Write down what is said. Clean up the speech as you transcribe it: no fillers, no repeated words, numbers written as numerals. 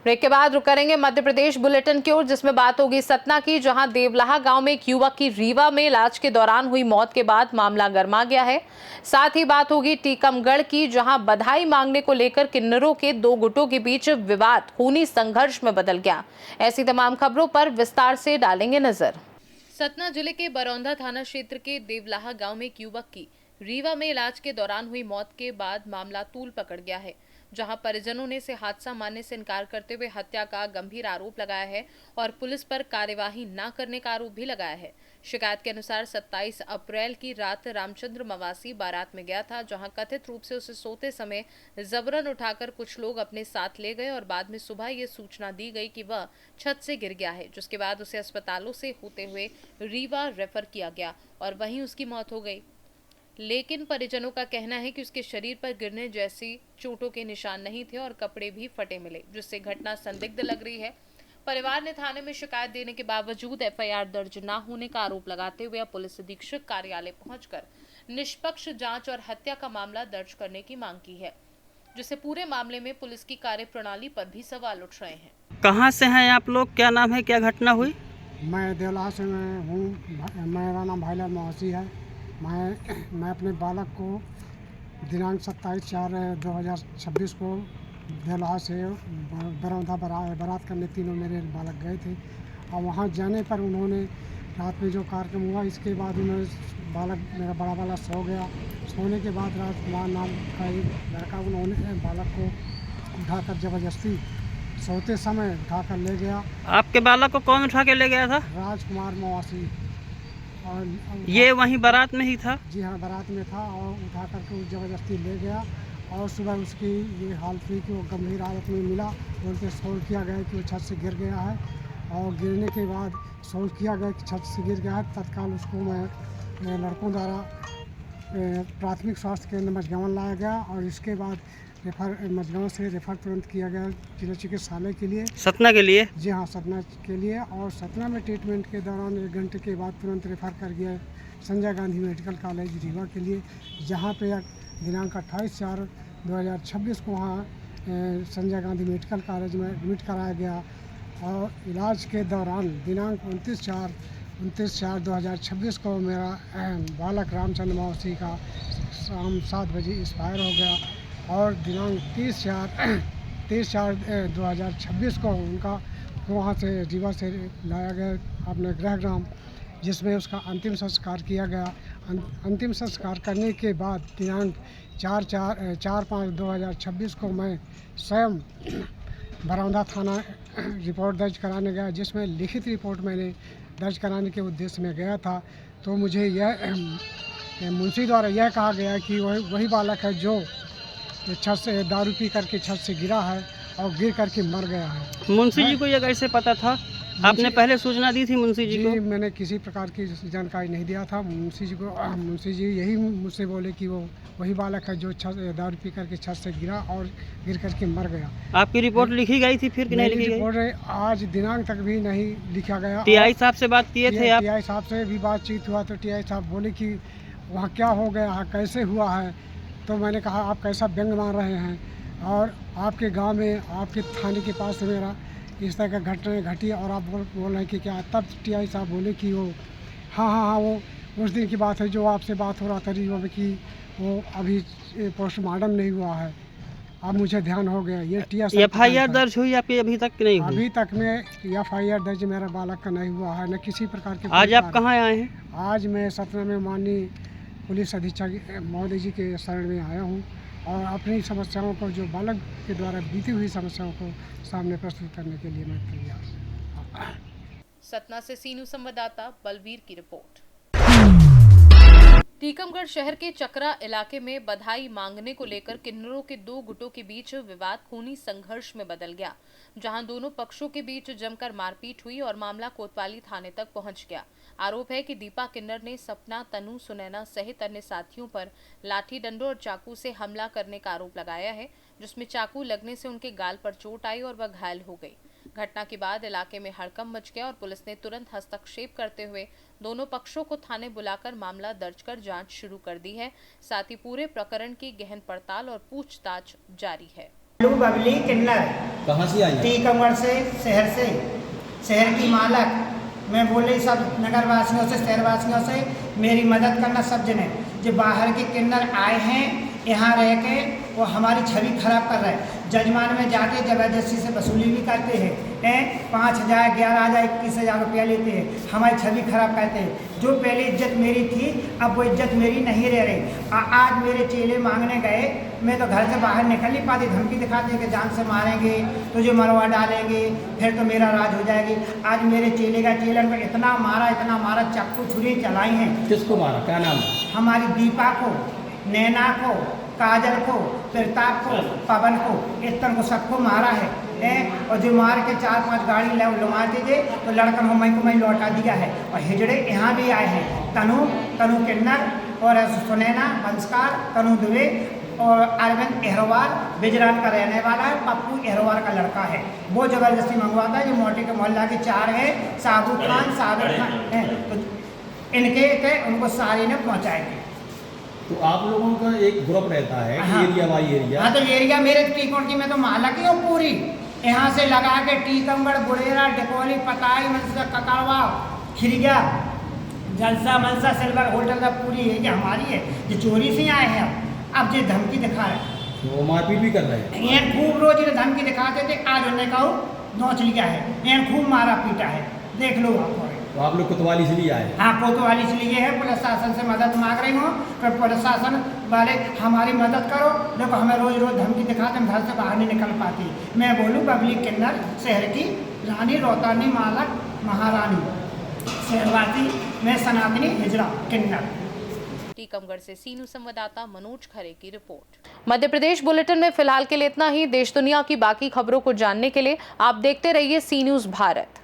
Break के बाद रुक करेंगे मध्य प्रदेश बुलेटिन की ओर, जिसमें बात होगी सतना की, जहां देवलाहा गांव में एक युवक की रीवा में इलाज के दौरान हुई मौत के बाद मामला गर्मा गया है। साथ ही बात होगी टीकमगढ़ की, जहां बधाई मांगने को लेकर किन्नरों के दो गुटों के बीच विवाद खूनी संघर्ष में बदल गया। ऐसी तमाम खबरों पर विस्तार से डालेंगे नजर। सतना जिले के बरौंदा थाना क्षेत्र के देवलाहा गांव में एक युवक की रीवा में इलाज के दौरान हुई मौत के बाद मामला तूल पकड़ गया है, जहां परिजनों ने इसे हादसा मानने से इनकार करते हुए हत्या का गंभीर आरोप लगाया है और पुलिस पर कार्यवाही न करने का आरोप भी लगाया है। शिकायत के अनुसार 27 अप्रैल की रात रामचंद्र मवासी बारात में गया था, जहां कथित रूप से उसे सोते समय जबरन उठाकर कुछ लोग अपने साथ ले गए और बाद में सुबह ये सूचना दी गई कि वह छत से गिर गया है, जिसके बाद उसे अस्पतालों से होते हुए रीवा रेफर किया गया और वहीं उसकी मौत हो गई। लेकिन परिजनों का कहना है कि उसके शरीर पर गिरने जैसी चोटों के निशान नहीं थे और कपड़े भी फटे मिले, जिससे घटना संदिग्ध लग रही है। परिवार ने थाने में शिकायत देने के बावजूद एफआईआर दर्ज न होने का आरोप लगाते हुए पुलिस अधीक्षक कार्यालय पहुंचकर निष्पक्ष जांच और हत्या का मामला दर्ज करने की मांग की है, जिससे पूरे मामले में पुलिस की कार्यप्रणाली पर भी सवाल उठ रहे हैं। कहाँ से हैं आप लोग, क्या नाम है, क्या घटना हुई? मैं देवलाहा से हूँ। मेरा नाम भाईलाल मवासी है। मैं अपने बालक को दिनांक 27/4/2026 को देवलाहा से बरौंदा बारात करने तीनों मेरे बालक गए थे और वहाँ जाने पर उन्होंने रात में जो कार्यक्रम हुआ, इसके बाद उन्होंने मेरा बड़ा वाला सो गया। सोने के बाद राजकुमार नाम का एक लड़का उन्होंने बालक को उठाकर ज़बरदस्ती सोते समय उठाकर ले गया। आपके बालक को कौन उठा के ले गया था? राजकुमार मवासी। और ये वहीं बारात में ही था? जी हाँ, बारात में था और उठा करके ज़बरदस्ती ले गया और सुबह उसकी ये हालत हुई कि वो गंभीर हालत में मिला। उनके शोर किया गया कि वो छत से गिर गया है और गिरने के बाद शोर किया गया कि छत से गिर गया है। तत्काल उसको मैं लड़कों द्वारा प्राथमिक स्वास्थ्य केंद्र मझगांव लाया गया और इसके बाद मझगांव से रेफर तुरंत किया गया जिला चिकित्सालय के लिए, सतना के लिए। जी हाँ, सतना के लिए। और सतना में ट्रीटमेंट के दौरान 1 घंटे के बाद तुरंत रेफर कर गया संजय गांधी मेडिकल कॉलेज रीवा के लिए, जहाँ पे दिनांक 28/4/2026 को वहाँ संजय गांधी मेडिकल कॉलेज में एडमिट कराया गया और इलाज के दौरान दिनांक 29/4/2026 को मेरा बालक रामचंद्र मवासी का शाम 7 बजे एक्सपायर हो गया और दिनांक 30/4/2026 को उनका वहाँ से रीवा से लाया गया अपने गृहग्राम, जिसमें उसका अंतिम संस्कार किया गया। अंतिम संस्कार करने के बाद दिनांक 4/5/2026 को मैं स्वयं बरौंदा थाना रिपोर्ट दर्ज कराने गया, जिसमें लिखित रिपोर्ट मैंने दर्ज कराने के उद्देश्य में गया था। तो मुझे यह मुंशी द्वारा यह कहा गया कि वही बालक है जो छत से दारू पी करके छत से गिरा है और गिर करके मर गया है। मुंशी जी को यह कैसे पता था? आपने पहले सूचना दी थी मुंशी जी को? मैंने किसी प्रकार की जानकारी नहीं दिया था मुंशी जी को। मुंशी जी यही मुझसे बोले कि वो वही बालक है जो दारू पी करके छत से गिरा और गिर करके मर गया। आपकी रिपोर्ट लिखी गई थी फिर कि नहीं लिखी गई? रिपोर्ट आज दिनांक तक भी नहीं लिखा गया। टीआई साहब से बात किए थे आप? टीआई साहब से भी बातचीत हुआ तो टीआई साहब बोले कि वहाँ क्या हो गया है, कैसे हुआ है। तो मैंने कहा आप कैसा व्यंग मार रहे हैं और आपके गांव में आपके थाने के पास मेरा इस तरह का घटना घटी और आप बोल रहे हैं कि क्या। तब टीआई साहब बोले कि वो हाँ वो उस दिन की बात है जो आपसे बात हो रहा था रीवा में कि वो अभी पोस्टमार्टम नहीं हुआ है। अब मुझे ध्यान हो गया। ये टीआई एफआईआर दर्ज हुई आपकी अभी तक नहीं हुई? अभी तक में एफआईआर दर्ज मेरा बालक का नहीं हुआ है, न किसी प्रकार के। आज आप कहाँ आए हैं? आज मैं सतना में माननीय पुलिस अधीक्षक महोदय जी के शरण में आया हूँ और अपनी समस्याओं को जो बालक के द्वारा बीती हुई समस्याओं को सामने प्रस्तुत करने के लिए मैं तैयार। सतना से सीनू संवाददाता बलवीर की रिपोर्ट। टीकमगढ़ शहर के चकरा इलाके में बधाई मांगने को लेकर किन्नरों के दो गुटों के बीच विवाद खूनी संघर्ष में बदल गया, जहां दोनों पक्षों के बीच जमकर मारपीट हुई और मामला कोतवाली थाने तक पहुंच गया। आरोप है कि दीपा किन्नर ने सपना, तनु, सुनैना सहित अन्य साथियों पर लाठी डंडों और चाकू से हमला करने का आरोप लगाया है, जिसमें चाकू लगने से उनके गाल पर चोट आई और वह घायल हो गई। घटना के बाद इलाके में हड़कंप मच गया और पुलिस ने तुरंत हस्तक्षेप करते हुए दोनों पक्षों को थाने बुलाकर मामला दर्ज कर जांच शुरू कर दी है। साथ ही पूरे प्रकरण की गहन पड़ताल और पूछताछ जारी है। बबली किन्नर कहाँ से आई हैं? टीकमगढ़ से, शहर की मालक। मैं बोल रही सब नगरवासियों से, शहरवासियों से मेरी मदद करना। सब जने जो बाहर के किन्नर आए हैं यहाँ रह के वो हमारी छवि खराब कर रहे हैं। जजमान में जाके ज़बरदस्ती से वसूली भी करते हैं 5,000, 11,000, 21,000 रुपया लेते हैं। हमारी छवि खराब करते हैं। जो पहले इज्जत मेरी थी अब वो इज्जत मेरी नहीं रह रही। आज मेरे चेले मांगने गए, मैं तो घर से बाहर निकल नहीं पाती। धमकी दिखाते हैं कि जान से मारेंगे, तुझे मरवा डालेंगे, फिर तो मेरा राज हो जाएगी। आज मेरे चेलन को इतना मारा, चाकू छुरी चलाई हैं। किसको मारा? क्या नाम है? हमारी दीपा को, नैना को, काजल को, प्रताप को, पवन को, इतन को सबको मारा है। और जो मार के 4-5 गाड़ी लुमाते थे तो लड़कन को मैं लौटा दिया है। और हिजड़े यहाँ भी आए हैं। तनु किन्नर और सुनैना संस्कार, तनु दुबे और अरविंद अहरवाल बिजरान का रहने वाला है। पप्पू अहरवाल का लड़का है। वो ज़बरदस्ती मंगवाता है। जो मोटे के मोहल्ला के 4 है, साबुर खान है, तो इनके उनको सारे ने पहुँचाए थे। तो आप लोगों का एक ग्रुप रहता है, हाँ। Area by area. हाँ, तो एरिया मेरे टीकोट की मैं तो मालक ही हूँ पूरी। यहाँ से लगा के टीकमगढ़, बुढ़ेरा, डिकोली, पताई, मनसा, ककड़वा, खिरिया, जलसा, मनसा, सिल्वर होटल का पूरी एरिया हमारी है। जो चोरी से आए हैं अब जो धमकी दिखा रहे हैं, तो मारपीट भी कर रहे हैं। ये खूब रोज ये धमकी दिखाते थे। आज उन्होंने कहा नोच लिया है, ये खूब मारा पीटा है। देख लो आप। तो आप लोग कोतवाली से लिए आए? हाँ, कोतवाली से लिए है। पुलिस शासन से मदद मांग रही हूँ। फिर पुलिस शासन वाले हमारी मदद करो। देखो हमें रोज धमकी दिखाते, हम घर से बाहर नहीं निकल पाती। मैं बोलूँ बबली किन्नर, शहर की रानी, रोतानी मालक, महारानी, शहरवासी, मैं सनातनी हिजड़ा किन्नर। टीकमगढ़ से सीनू संवाददाता मनोज खरे की रिपोर्ट। मध्य प्रदेश बुलेटिन में फिलहाल के लिए इतना ही। देश दुनिया की बाकी खबरों को जानने के लिए आप देखते रहिए सी न्यूज़ भारत।